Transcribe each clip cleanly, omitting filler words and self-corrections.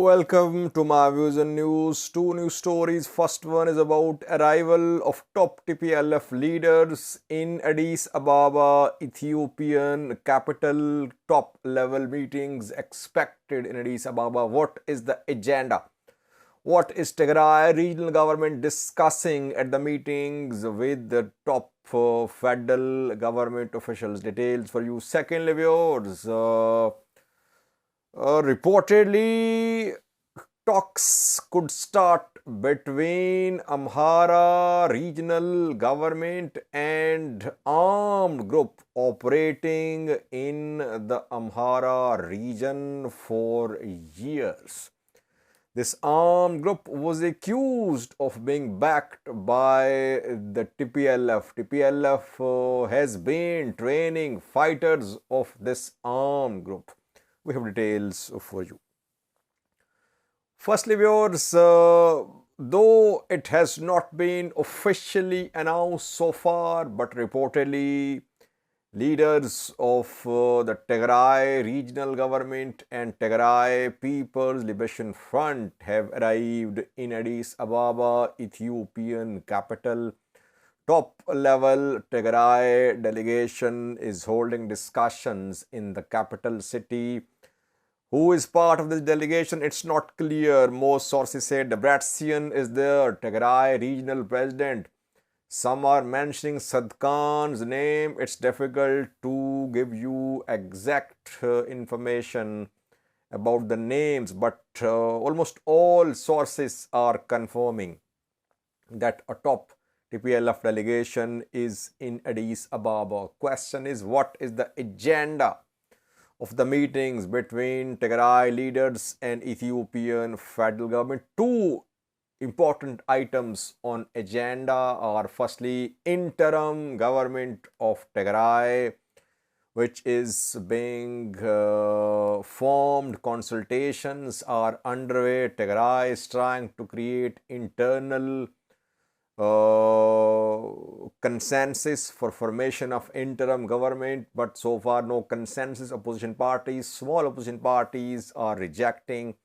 Welcome to my views and news. Two news stories. First one is about arrival of top TPLF leaders in Addis Ababa, Ethiopian capital. Top level meetings expected in Addis Ababa. What is the agenda? What is Tigray regional government discussing at the meetings with the top federal government officials? Details for you. Secondly, viewers. Reportedly, talks could start between Amhara regional government and armed group operating in the Amhara region for years. This armed group was accused of being backed by the TPLF. TPLF has been training fighters of this armed group. We have details for you. Firstly, viewers, though it has not been officially announced so far, but reportedly leaders of the Tigray regional government and Tigray People's Liberation Front have arrived in Addis Ababa, Ethiopian capital. Top level Tigray delegation is holding discussions in the capital city. Who is part of this delegation? It's not clear. Most sources say Debretsion is there, Tigray regional president. Some are mentioning Sadkan's name. It's difficult to give you exact information about the names, but almost all sources are confirming that a top TPLF delegation is in Addis Ababa. Question is, what is the agenda of the meetings between Tigray leaders and Ethiopian federal government? Two important items on agenda are firstly interim government of Tigray, which is being formed. Consultations are underway. Tigray is trying to create internal consensus for formation of interim government, but so far no consensus. Opposition parties, small opposition parties are rejecting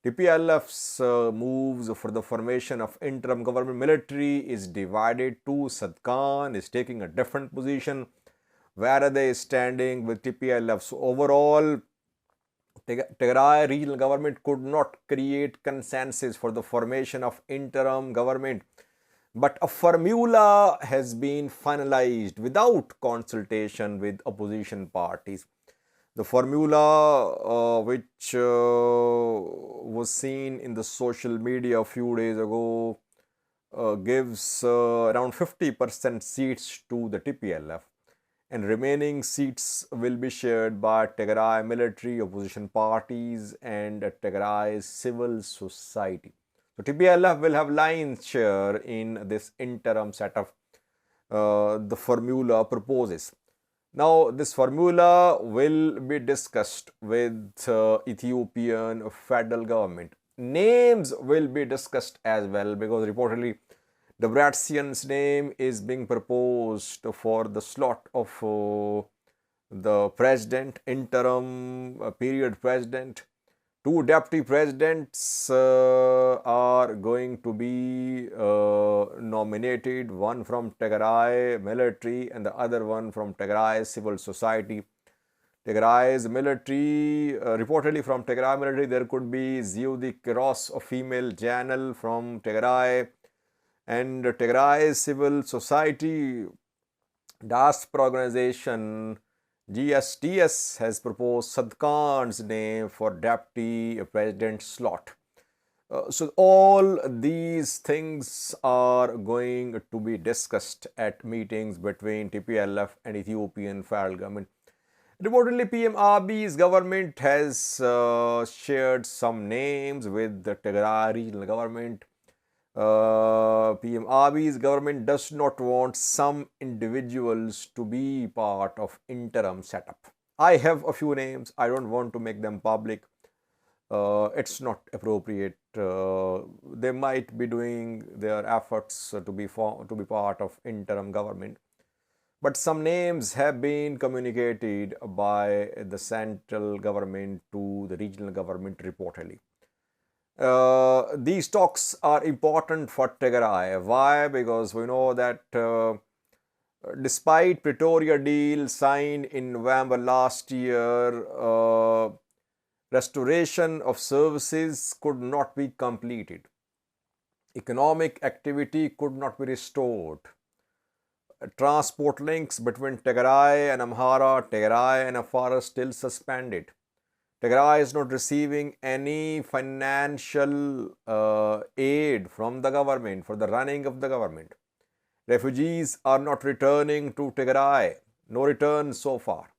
TPLF's moves for the formation of interim government. Military is divided too. Sadkan is taking a different position. Where are they standing with TPLF? So overall, Tigray regional government could not create consensus for the formation of interim government. But a formula has been finalized without consultation with opposition parties. The formula which was seen in the social media a few days ago gives around 50% seats to the TPLF, and remaining seats will be shared by Tigray military, opposition parties and Tigray civil society. So TPLF will have lion's share in this interim setup the formula proposes. Now, this formula will be discussed with Ethiopian federal government. Names will be discussed as well, because reportedly Debretsian's name is being proposed for the slot of the president, interim period president. Two deputy presidents are going to be nominated, one from Tigray military and the other one from Tigray civil society. Tigray's military, reportedly from Tigray military, there could be Zeudi Kiros, a female general from Tigray, and Tigray civil society diaspora organization GSTS has proposed Sadkan's name for deputy president slot. So all these things are going to be discussed at meetings between TPLF and Ethiopian federal government. Reportedly, PM Abiy's government has shared some names with the Tigray regional government. PM Abiy's government does not want some individuals to be part of interim setup. I have a few names. I don't want to make them public. It's not appropriate. They might be doing their efforts to be part of interim government. But some names have been communicated by the central government to the regional government reportedly. These talks are important for Tigray. Why? Because we know that despite Pretoria deal signed in November last year, restoration of services could not be completed. Economic activity could not be restored. Transport links between Tigray and Amhara, Tigray and Afar are still suspended. Tigray is not receiving any financial aid from the government for the running of the government. Refugees are not returning to Tigray, no return so far.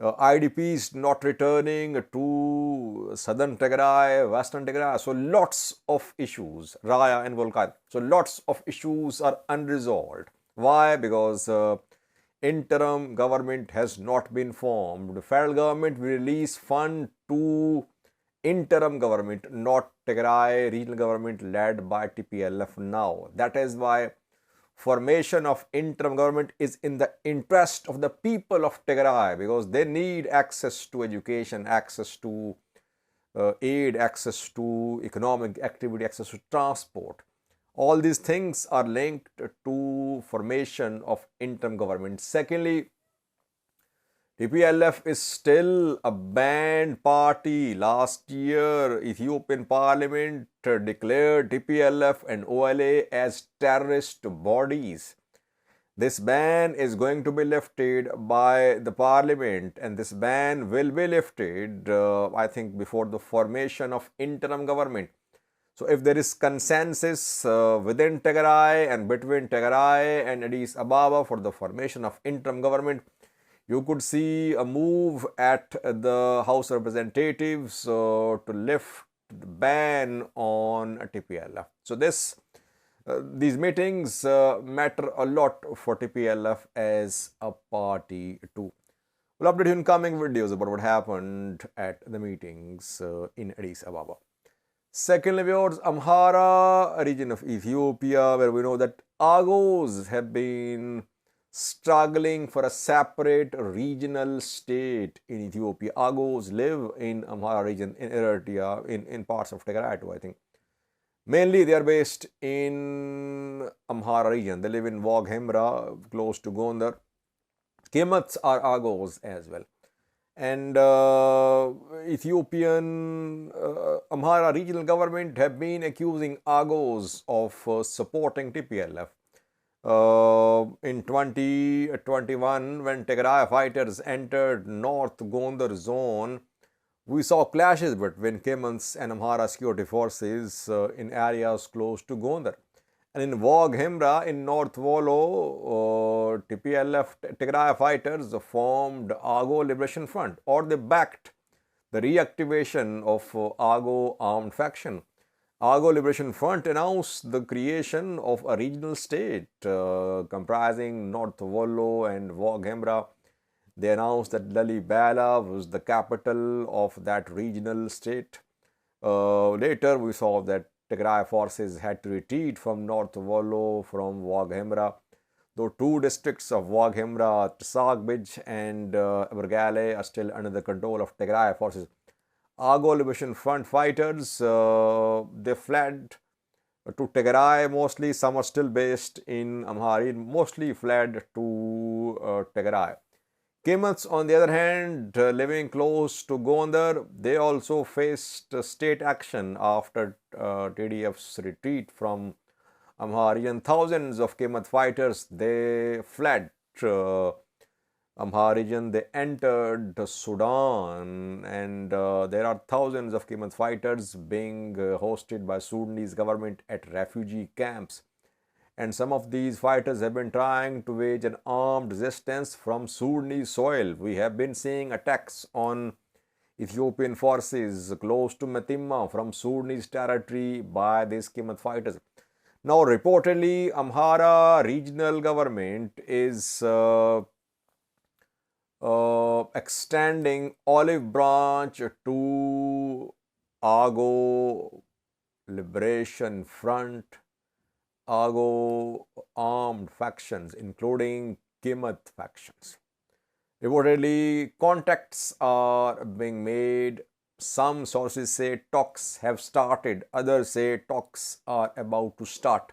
IDPs not returning to southern Tigray, western Tigray. So lots of issues, Raya and Volkai. So lots of issues are unresolved. Why? Because interim government has not been formed. The federal government will release fund to interim government, not Tigray regional government led by TPLF now. That is why formation of interim government is in the interest of the people of Tigray, because they need access to education, access to aid, access to economic activity, access to transport. All these things are linked to formation of interim government. Secondly, TPLF is still a banned party. Last year, Ethiopian parliament declared TPLF and OLA as terrorist bodies. This ban is going to be lifted by the parliament, and this ban will be lifted, I think, before the formation of interim government. So if there is consensus within Tigray and between Tigray and Addis Ababa for the formation of interim government, you could see a move at the House of Representatives to lift the ban on TPLF. So these meetings matter a lot for TPLF as a party too. We'll update you in coming videos about what happened at the meetings in Addis Ababa. Secondly, viewers, Amhara region of Ethiopia, where we know that Agews have been struggling for a separate regional state in Ethiopia. Agews live in Amhara region, in Eritrea, in parts of Tigray too, I think. Mainly they are based in Amhara region. They live in Wag Hemra, close to Gondar. Qemants are Agews as well. And Ethiopian Amhara regional government have been accusing Agews of supporting TPLF. In 2021, when Tigray fighters entered North Gondar zone, we saw clashes between Qemants and Amhara security forces in areas close to Gondar. And in Wag Hemra in North Wollo, TPLF Tigray fighters formed Agew Liberation Front, or they backed the reactivation of Agew armed faction. Agew Liberation Front announced the creation of a regional state comprising North Wollo and Wag Hemra. They announced that Lalibela was the capital of that regional state. Later, we saw that Tigray forces had to retreat from North Wollo, from Wag Hemra. Though two districts of Wag Hemra, Tsagbij and Abergale, are still under the control of Tigray forces. Agew Liberation Front fighters, they fled to Tigray mostly. Some are still based in Amhara, mostly fled to Tigray. Qemants, on the other hand, living close to Gondar, they also faced state action after TDF's retreat from Amhara. Thousands of Qemant fighters, they fled Amhara region. They entered Sudan, and there are thousands of Qemant fighters being hosted by Sudanese government at refugee camps. And some of these fighters have been trying to wage an armed resistance from Sudanese soil. We have been seeing attacks on Ethiopian forces close to Metimma from Sudanese territory by these Qemant fighters. Now, reportedly, Amhara regional government is extending olive branch to Agew Liberation Front, Agew armed factions, including Qemant factions. Reportedly, contacts are being made Some sources say talks have started, others say talks are about to start.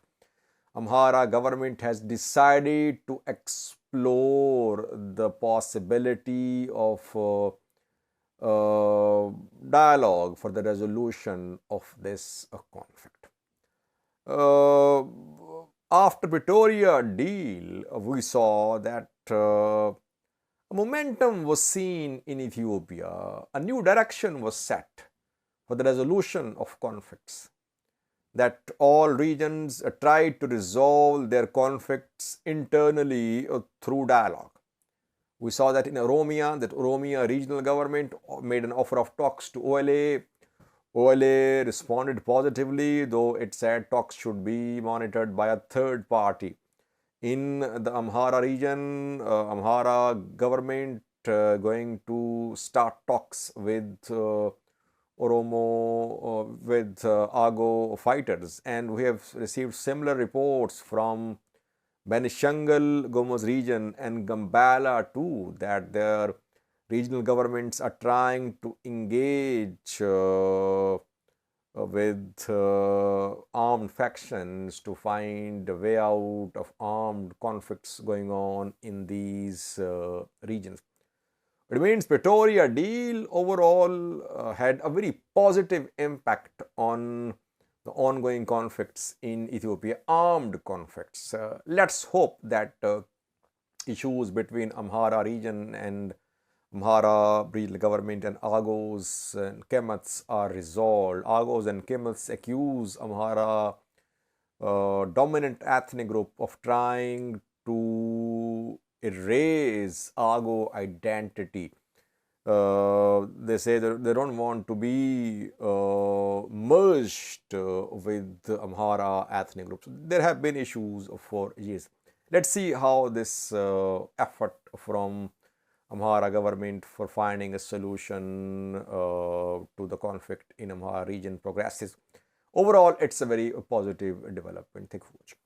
Amhara government has decided to explore the possibility of dialogue for the resolution of this conflict. After Pretoria deal, we saw that momentum was seen in Ethiopia. A new direction was set for the resolution of conflicts. That all regions tried to resolve their conflicts internally through dialogue. We saw that in Oromia, that Oromia regional government made an offer of talks to OLA. OLA responded positively, though it said talks should be monitored by a third party. In the Amhara region, Amhara government going to start talks with Oromo, with Agew fighters, and we have received similar reports from Benishangul Gumuz region and Gambala too, that their regional governments are trying to engage with armed factions to find a way out of armed conflicts going on in these regions. It means Pretoria deal overall had a very positive impact on the ongoing conflicts in Ethiopia, armed conflicts. Let's hope that issues between Amhara region and Amhara regional government and Agos and Qemants are resolved. Agos and Qemants accuse Amhara dominant ethnic group of trying to erase Agew identity. They say that they don't want to be merged with the Amhara ethnic groups. There have been issues for years. Let's see how this effort from Amhara government for finding a solution to the conflict in Amhara region progresses. Overall, it's a very positive development. Thank you for watching.